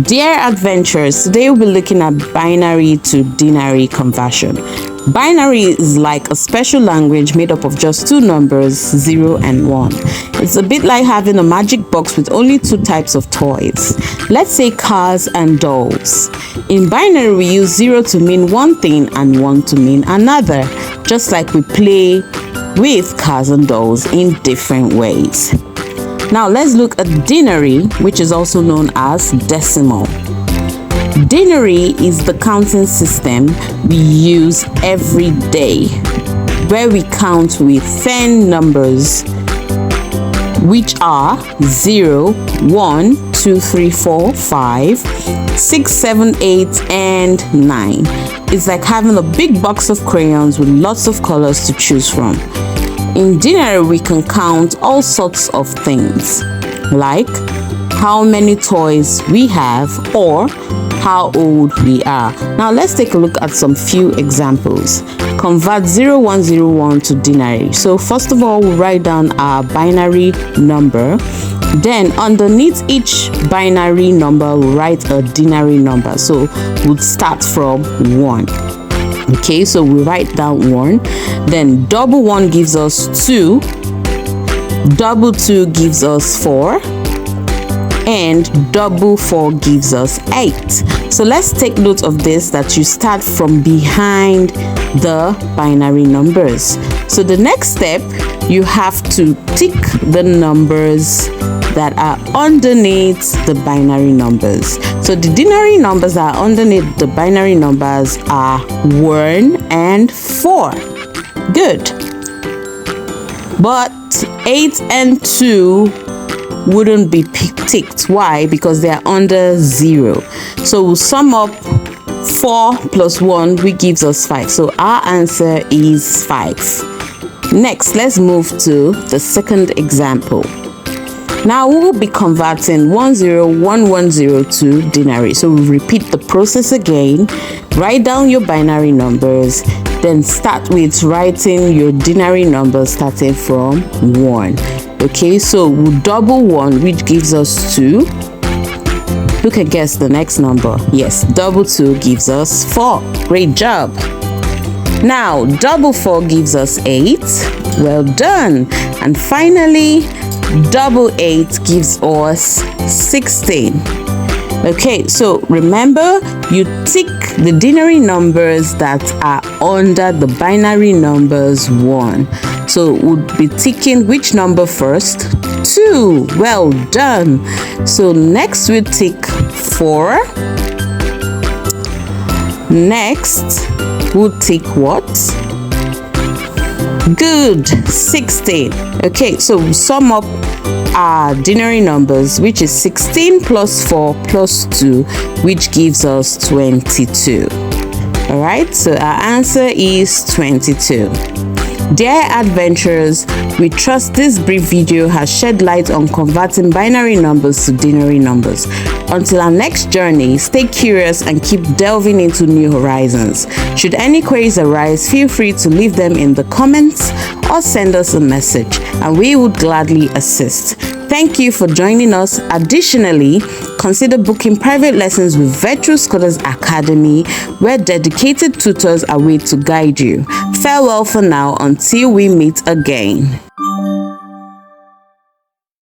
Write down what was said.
Dear adventurers, today we'll be looking at binary to denary conversion. Binary is like a special language made up of just two numbers, 0 and 1. It's a bit like having a magic box with only two types of toys. Let's say cars and dolls. In binary, we use 0 to mean one thing and 1 to mean another, just like we play with cars and dolls in different ways. Now let's look at denary, which is also known as decimal. Denary is the counting system we use every day, where we count with 10 numbers, which are 0, 1, 2, 3, 4, 5, 6, 7, 8, and 9. It's like having a big box of crayons with lots of colors to choose from. In denary, we can count all sorts of things, like how many toys we have or how old we are. Now let's take a look at some few examples. Convert 0101 to denary. So first of all, we'll write down our binary number. Then underneath each binary number, we'll write a denary number. So we'll start from 1. Okay, so we write down 1. Then double 1 gives us 2. Double 2 gives us 4. And double 4 gives us 8. So let's take note of this, that you start from behind the binary numbers. So the next step, you have to tick the numbers that are underneath the binary numbers. So the denary numbers that are underneath the binary numbers are 1 and 4. Good. But 8 and 2 wouldn't be ticked. Why? Because they are under 0. So we'll sum up 4 plus 1, which gives us 5. So our answer is 5. Next, let's move to the second example. Now we will be converting 101102 to denary. So we'll repeat the process again. Write down your binary numbers, then start with writing your denary numbers starting from 1. Okay, so we'll double 1, which gives us 2. Who can guess the next number? Yes, double 2 gives us 4. Great job. Now double 4 gives us 8. Well done. And finally, double 8 gives us 16. Okay, so remember, you tick the denary numbers that are under the binary numbers 1. So we'll be ticking which number first? 2. Well done. So next we tick 4. Next we'll tick what? Good, 16. Okay, so we'll sum up our denary numbers, which is 16 plus 4 plus 2, which gives us 22. All right, so our answer is 22. Dear adventurers, we trust this brief video has shed light on converting binary numbers to denary numbers. Until our next journey, stay curious and keep delving into new horizons. Should any queries arise, feel free to leave them in the comments or send us a message, and we would gladly assist. Thank you for joining us. Additionally, consider booking private lessons with Virtual Scholars Academy, where dedicated tutors await to guide you. Farewell for now until we meet again.